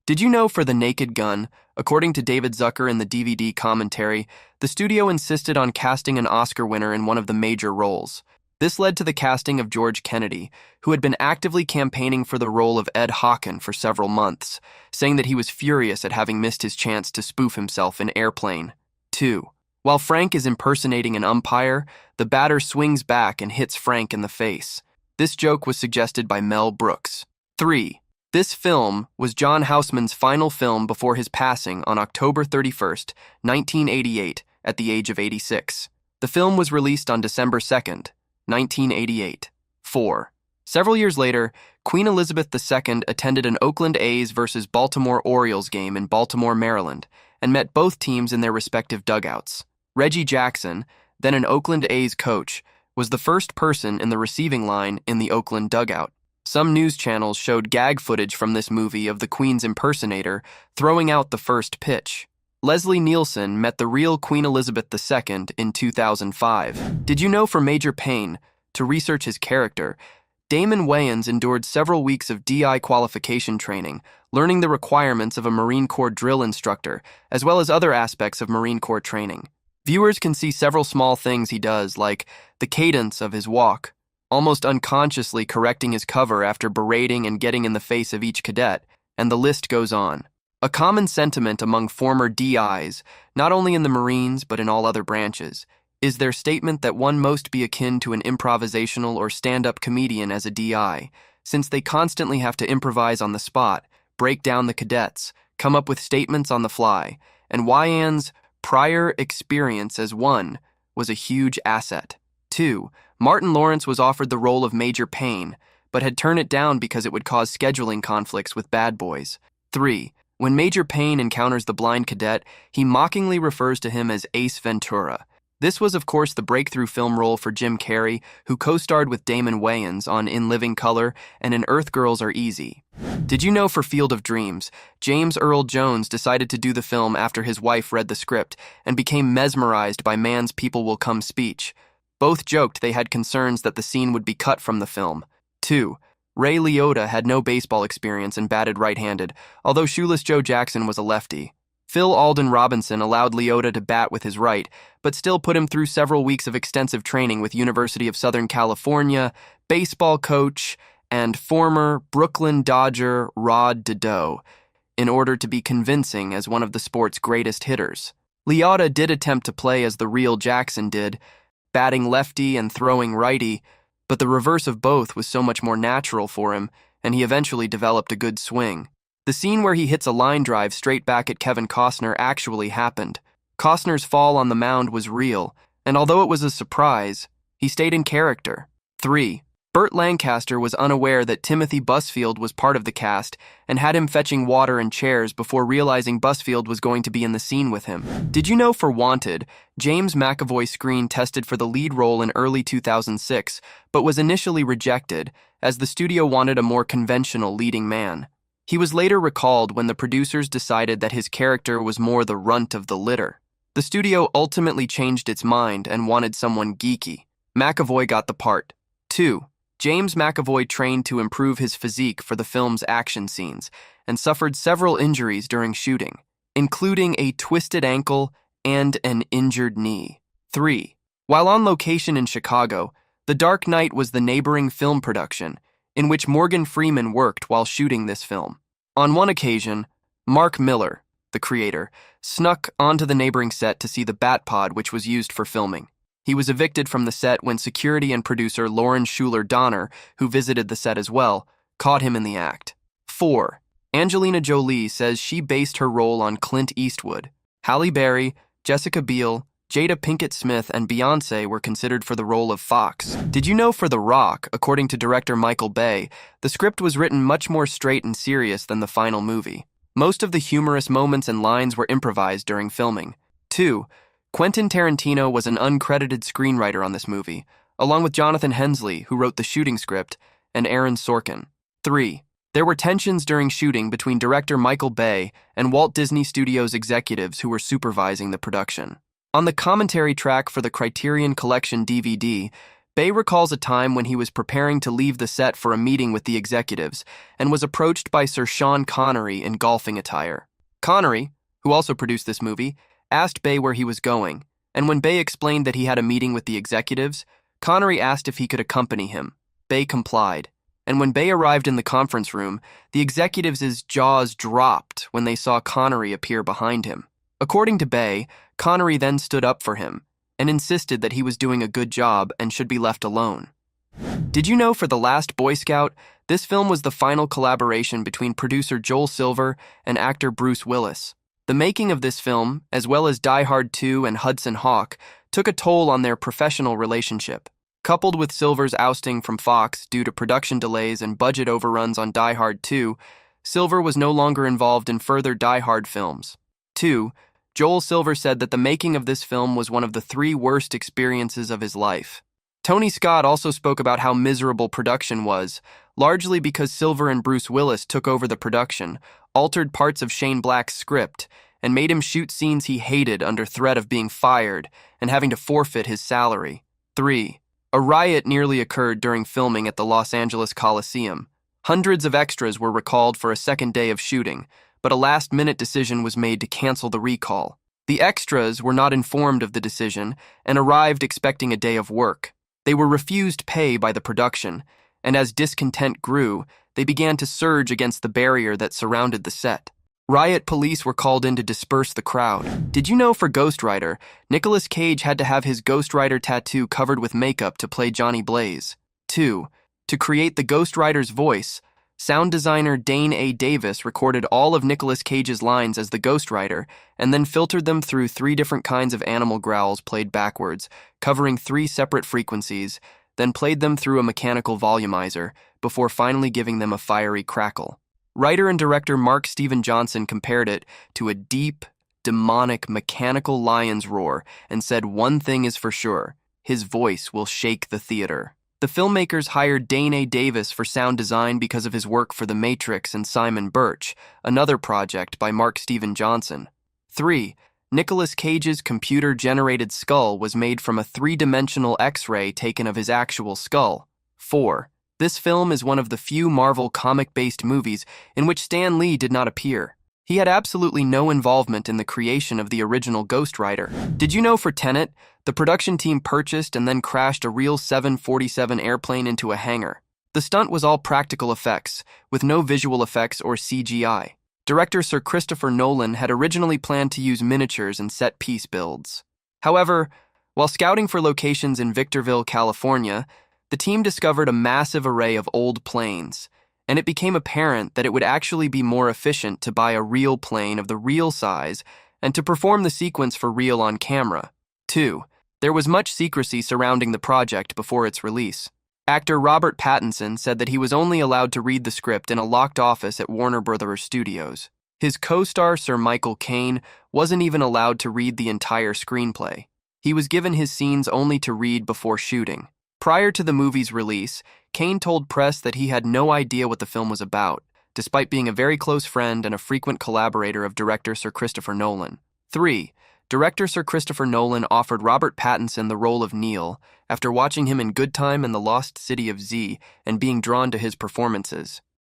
Did you know for The Naked Gun, according to David Zucker in the DVD commentary, the studio insisted on casting an Oscar winner in one of the major roles. This led to the casting of George Kennedy, who had been actively campaigning for the role of Ed Hawken for several months, saying that he was furious at having missed his chance to spoof himself in Airplane 2. While Frank is impersonating an umpire, the batter swings back and hits Frank in the face. This joke was suggested by Mel Brooks. 3. This film was John Houseman's final film before his passing on October 31st, 1988, at the age of 86. The film was released on December 2nd, 1988. 4. Several years later, Queen Elizabeth II attended an Oakland A's versus Baltimore Orioles game in Baltimore, Maryland, and met both teams in their respective dugouts. Reggie Jackson, then an Oakland A's coach, was the first person in the receiving line in the Oakland dugout. Some news channels showed gag footage from this movie of the Queen's impersonator throwing out the first pitch. Leslie Nielsen met the real Queen Elizabeth II in 2005. Did you know for Major Payne, to research his character, Damon Wayans endured several weeks of DI qualification training, learning the requirements of a Marine Corps drill instructor, as well as other aspects of Marine Corps training. Viewers can see several small things he does, like the cadence of his walk, almost unconsciously correcting his cover after berating and getting in the face of each cadet, and the list goes on. A common sentiment among former DIs, not only in the Marines but in all other branches, is their statement that one most be akin to an improvisational or stand-up comedian as a DI, since they constantly have to improvise on the spot, break down the cadets, come up with statements on the fly, and Wyan's prior experience as one was a huge asset. 2. Martin Lawrence was offered the role of Major Payne, but had turned it down because it would cause scheduling conflicts with Bad Boys. 3. When Major Payne encounters the blind cadet, he mockingly refers to him as Ace Ventura. This was, of course, the breakthrough film role for Jim Carrey, who co-starred with Damon Wayans on In Living Color and in Earth Girls Are Easy. Did you know for Field of Dreams, James Earl Jones decided to do the film after his wife read the script and became mesmerized by Man's People Will Come speech. Both joked they had concerns that the scene would be cut from the film. 2. Ray Liotta had no baseball experience and batted right-handed, although Shoeless Joe Jackson was a lefty. Phil Alden Robinson allowed Liotta to bat with his right, but still put him through several weeks of extensive training with University of Southern California baseball coach and former Brooklyn Dodger Rod Dedeaux in order to be convincing as one of the sport's greatest hitters. Liotta did attempt to play as the real Jackson did, batting lefty and throwing righty, but the reverse of both was so much more natural for him, and he eventually developed a good swing. The scene where he hits a line drive straight back at Kevin Costner actually happened. Costner's fall on the mound was real, and although it was a surprise, he stayed in character. 3. Burt Lancaster was unaware that Timothy Busfield was part of the cast and had him fetching water and chairs before realizing Busfield was going to be in the scene with him. Did you know for Wanted, James McAvoy screen tested for the lead role in early 2006, but was initially rejected as the studio wanted a more conventional leading man. He was later recalled when the producers decided that his character was more the runt of the litter. The studio ultimately changed its mind and wanted someone geeky. McAvoy got the part. 2. James McAvoy trained to improve his physique for the film's action scenes and suffered several injuries during shooting, including a twisted ankle and an injured knee. 3. While on location in Chicago, The Dark Knight was the neighboring film production in which Morgan Freeman worked while shooting this film. On one occasion, Mark Miller, the creator, snuck onto the neighboring set to see the Batpod which was used for filming. He was evicted from the set when security and producer Lauren Schuler Donner, who visited the set as well, caught him in the act. 4. Angelina Jolie says she based her role on Clint Eastwood. Halle Berry, Jessica Biel, Jada Pinkett Smith, and Beyoncé were considered for the role of Fox. Did you know for The Rock, according to director Michael Bay, the script was written much more straight and serious than the final movie. Most of the humorous moments and lines were improvised during filming. 2. Quentin Tarantino was an uncredited screenwriter on this movie, along with Jonathan Hensley, who wrote the shooting script, and Aaron Sorkin. 3. There were tensions during shooting between director Michael Bay and Walt Disney Studios executives who were supervising the production. On the commentary track for the Criterion Collection DVD, Bay recalls a time when he was preparing to leave the set for a meeting with the executives and was approached by Sir Sean Connery in golfing attire. Connery, who also produced this movie, asked Bay where he was going, and when Bay explained that he had a meeting with the executives, Connery asked if he could accompany him. Bay complied, and when Bay arrived in the conference room, the executives' jaws dropped when they saw Connery appear behind him. According to Bay, Connery then stood up for him and insisted that he was doing a good job and should be left alone. Did you know for The Last Boy Scout, this film was the final collaboration between producer Joel Silver and actor Bruce Willis? The making of this film, as well as Die Hard 2 and Hudson Hawk, took a toll on their professional relationship. Coupled with Silver's ousting from Fox due to production delays and budget overruns on Die Hard 2, Silver was no longer involved in further Die Hard films. 2. Joel Silver said that the making of this film was one of the 3 worst experiences of his life. Tony Scott also spoke about how miserable production was, largely because Silver and Bruce Willis took over the production, altered parts of Shane Black's script, and made him shoot scenes he hated under threat of being fired and having to forfeit his salary. 3. A riot nearly occurred during filming at the Los Angeles Coliseum. Hundreds of extras were recalled for a second day of shooting, but a last-minute decision was made to cancel the recall. The extras were not informed of the decision and arrived expecting a day of work. They were refused pay by the production, and as discontent grew, they began to surge against the barrier that surrounded the set. Riot police were called in to disperse the crowd. Did you know for Ghost Rider, Nicolas Cage had to have his Ghost Rider tattoo covered with makeup to play Johnny Blaze? 2. To create the Ghost Rider's voice, sound designer Dane A. Davis recorded all of Nicolas Cage's lines as the Ghost Rider and then filtered them through 3 different kinds of animal growls played backwards, covering 3 separate frequencies, then played them through a mechanical volumizer before finally giving them a fiery crackle. Writer and director Mark Steven Johnson compared it to a deep, demonic, mechanical lion's roar and said one thing is for sure, his voice will shake the theater. The filmmakers hired Dane A. Davis for sound design because of his work for The Matrix and Simon Birch, another project by Mark Steven Johnson. 3. Nicolas Cage's computer-generated skull was made from a 3-dimensional X-ray taken of his actual skull. 4. This film is one of the few Marvel comic-based movies in which Stan Lee did not appear. He had absolutely no involvement in the creation of the original Ghost Rider. Did you know for Tenet, the production team purchased and then crashed a real 747 airplane into a hangar? The stunt was all practical effects, with no visual effects or CGI. Director Sir Christopher Nolan had originally planned to use miniatures and set-piece builds. However, while scouting for locations in Victorville, California, the team discovered a massive array of old planes, and it became apparent that it would actually be more efficient to buy a real plane of the real size and to perform the sequence for real on camera. 2. There was much secrecy surrounding the project before its release. Actor Robert Pattinson said that he was only allowed to read the script in a locked office at Warner Bros. Studios. His co-star Sir Michael Caine wasn't even allowed to read the entire screenplay. He was given his scenes only to read before shooting. Prior to the movie's release, Caine told press that he had no idea what the film was about, despite being a very close friend and a frequent collaborator of director Sir Christopher Nolan. 3. Director Sir Christopher Nolan offered Robert Pattinson the role of Neo after watching him in Good Time and The Lost City of Z and being drawn to his performances.